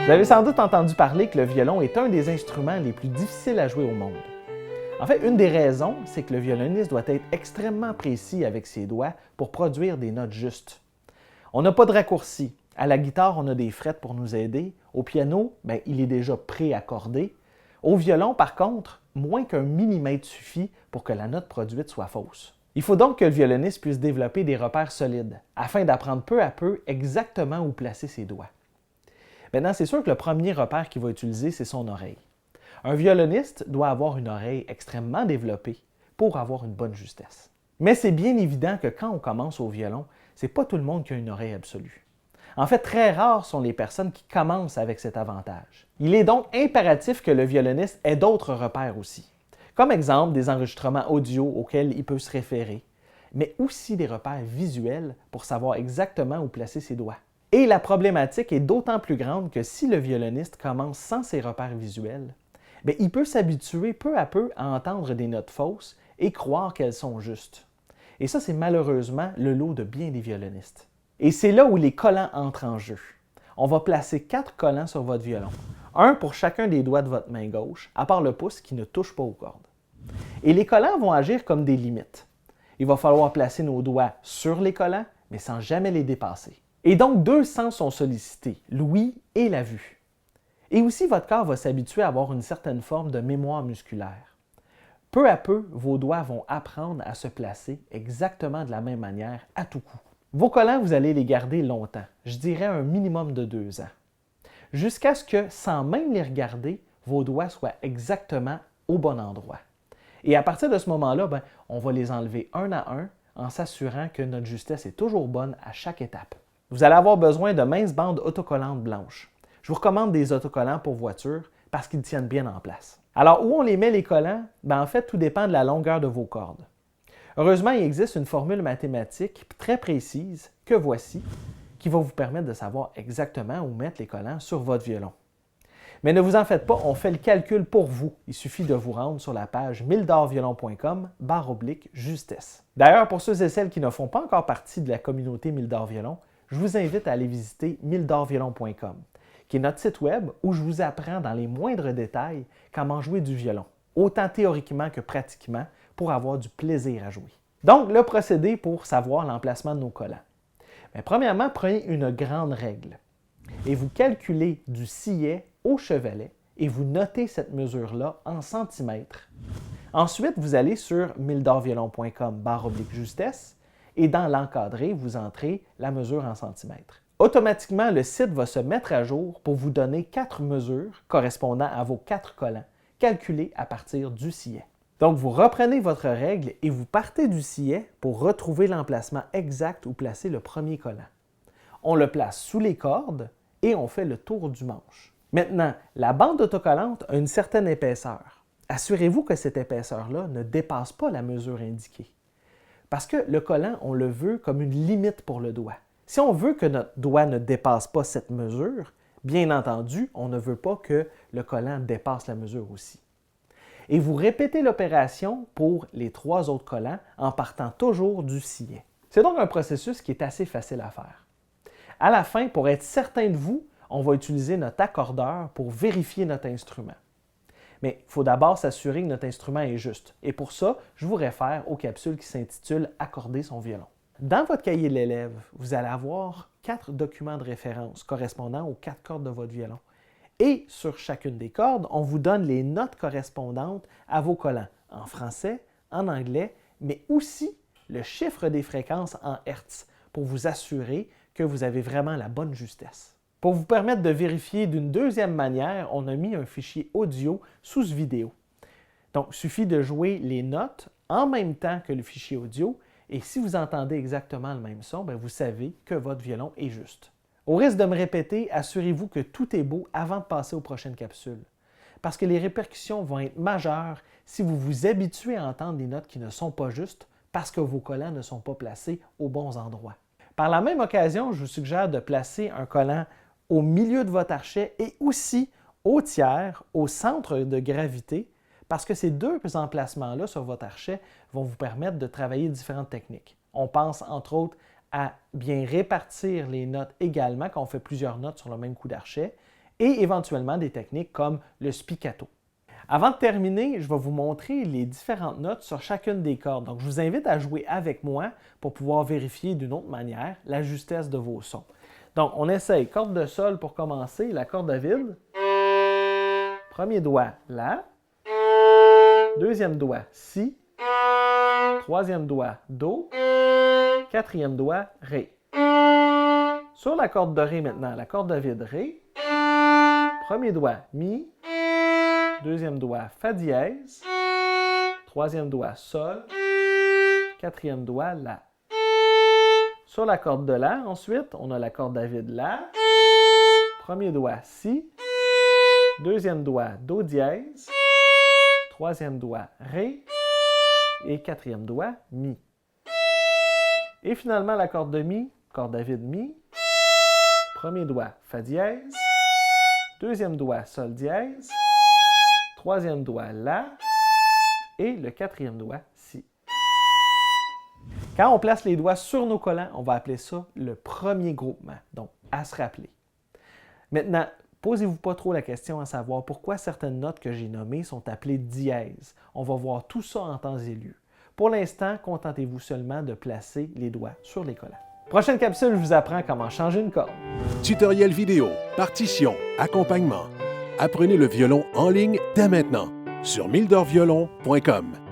Vous avez sans doute entendu parler que le violon est un des instruments les plus difficiles à jouer au monde. En fait, une des raisons, c'est que le violoniste doit être extrêmement précis avec ses doigts pour produire des notes justes. On n'a pas de raccourci. À la guitare, on a des frettes pour nous aider. Au piano, il est déjà pré-accordé. Au violon, par contre, moins qu'un millimètre suffit pour que la note produite soit fausse. Il faut donc que le violoniste puisse développer des repères solides afin d'apprendre peu à peu exactement où placer ses doigts. Maintenant, c'est sûr que le premier repère qu'il va utiliser, c'est son oreille. Un violoniste doit avoir une oreille extrêmement développée pour avoir une bonne justesse. Mais c'est bien évident que quand on commence au violon, c'est pas tout le monde qui a une oreille absolue. En fait, très rares sont les personnes qui commencent avec cet avantage. Il est donc impératif que le violoniste ait d'autres repères aussi. Comme exemple, des enregistrements audio auxquels il peut se référer, mais aussi des repères visuels pour savoir exactement où placer ses doigts. Et la problématique est d'autant plus grande que si le violoniste commence sans ses repères visuels, il peut s'habituer peu à peu à entendre des notes fausses et croire qu'elles sont justes. Et ça, c'est malheureusement le lot de bien des violonistes. Et c'est là où les collants entrent en jeu. On va placer 4 collants sur votre violon, un pour chacun des doigts de votre main gauche, à part le pouce qui ne touche pas aux cordes. Et les collants vont agir comme des limites. Il va falloir placer nos doigts sur les collants, mais sans jamais les dépasser. Et donc, 2 sens sont sollicités, l'ouïe et la vue. Et aussi, votre corps va s'habituer à avoir une certaine forme de mémoire musculaire. Peu à peu, vos doigts vont apprendre à se placer exactement de la même manière à tout coup. Vos collants, vous allez les garder longtemps, je dirais un minimum de 2 ans, jusqu'à ce que, sans même les regarder, vos doigts soient exactement au bon endroit. Et à partir de ce moment-là, on va les enlever un à un en s'assurant que notre justesse est toujours bonne à chaque étape. Vous allez avoir besoin de minces bandes autocollantes blanches. Je vous recommande des autocollants pour voiture parce qu'ils tiennent bien en place. Alors, où on les met les collants? En fait, tout dépend de la longueur de vos cordes. Heureusement, il existe une formule mathématique très précise, que voici, qui va vous permettre de savoir exactement où mettre les collants sur votre violon. Mais ne vous en faites pas, on fait le calcul pour vous. Il suffit de vous rendre sur la page mildorviolon.com/justesse. D'ailleurs, pour ceux et celles qui ne font pas encore partie de la communauté Mille d'Or Violon, je vous invite à aller visiter mildorviolon.com, qui est notre site web où je vous apprends dans les moindres détails comment jouer du violon, autant théoriquement que pratiquement, pour avoir du plaisir à jouer. Donc, le procédé pour savoir l'emplacement de nos collants. Premièrement, prenez une grande règle et vous calculez du sillet au chevalet et vous notez cette mesure-là en centimètres. Ensuite, vous allez sur mildorviolon.com/justesse et dans l'encadré, vous entrez la mesure en centimètres. Automatiquement, le site va se mettre à jour pour vous donner 4 mesures correspondant à vos 4 collants, calculées à partir du sillet. Donc, vous reprenez votre règle et vous partez du sillet pour retrouver l'emplacement exact où placer le premier collant. On le place sous les cordes et on fait le tour du manche. Maintenant, la bande autocollante a une certaine épaisseur. Assurez-vous que cette épaisseur-là ne dépasse pas la mesure indiquée. Parce que le collant, on le veut comme une limite pour le doigt. Si on veut que notre doigt ne dépasse pas cette mesure, bien entendu, on ne veut pas que le collant dépasse la mesure aussi. Et vous répétez l'opération pour les 3 autres collants en partant toujours du sillet. C'est donc un processus qui est assez facile à faire. À la fin, pour être certain de vous, on va utiliser notre accordeur pour vérifier notre instrument. Mais il faut d'abord s'assurer que notre instrument est juste. Et pour ça, je vous réfère aux capsules qui s'intitulent « Accorder son violon ». Dans votre cahier de l'élève, vous allez avoir 4 documents de référence correspondant aux 4 cordes de votre violon. Et sur chacune des cordes, on vous donne les notes correspondantes à vos collants, en français, en anglais, mais aussi le chiffre des fréquences en Hertz pour vous assurer que vous avez vraiment la bonne justesse. Pour vous permettre de vérifier d'une deuxième manière, on a mis un fichier audio sous vidéo. Donc, il suffit de jouer les notes en même temps que le fichier audio et si vous entendez exactement le même son, vous savez que votre violon est juste. Au risque de me répéter, assurez-vous que tout est beau avant de passer aux prochaines capsules. Parce que les répercussions vont être majeures si vous vous habituez à entendre des notes qui ne sont pas justes parce que vos collants ne sont pas placés aux bons endroits. Par la même occasion, je vous suggère de placer un collant au milieu de votre archet et aussi au tiers, au centre de gravité, parce que ces 2 emplacements-là sur votre archet vont vous permettre de travailler différentes techniques. On pense entre autres à bien répartir les notes également quand on fait plusieurs notes sur le même coup d'archet et éventuellement des techniques comme le spiccato. Avant de terminer, je vais vous montrer les différentes notes sur chacune des cordes. Donc, je vous invite à jouer avec moi pour pouvoir vérifier d'une autre manière la justesse de vos sons. Donc, on essaye corde de sol pour commencer, la corde à vide. Premier doigt, La. Deuxième doigt, Si. Troisième doigt, Do. Quatrième doigt, Ré. Sur la corde de Ré maintenant, la corde de vide, Ré. Premier doigt, Mi. Deuxième doigt, Fa dièse. Troisième doigt, Sol. Quatrième doigt, La. Sur la corde de La, ensuite, on a la corde à vide, La. Premier doigt, Si. Deuxième doigt, Do dièse. Troisième doigt, Ré. Et quatrième doigt, Mi. Et finalement, la corde de Mi, corde à vide, Mi. Premier doigt, Fa dièse. Deuxième doigt, Sol dièse. Troisième doigt, La. Et le quatrième doigt, Si. Quand on place les doigts sur nos collants, on va appeler ça le premier groupement. Donc, à se rappeler. Maintenant, posez-vous pas trop la question à savoir pourquoi certaines notes que j'ai nommées sont appelées dièses. On va voir tout ça en temps et lieu. Pour l'instant, contentez-vous seulement de placer les doigts sur les collants. Prochaine capsule, je vous apprends comment changer une corde. Tutoriel vidéo, partition, accompagnement. Apprenez le violon en ligne dès maintenant sur mildorviolon.com.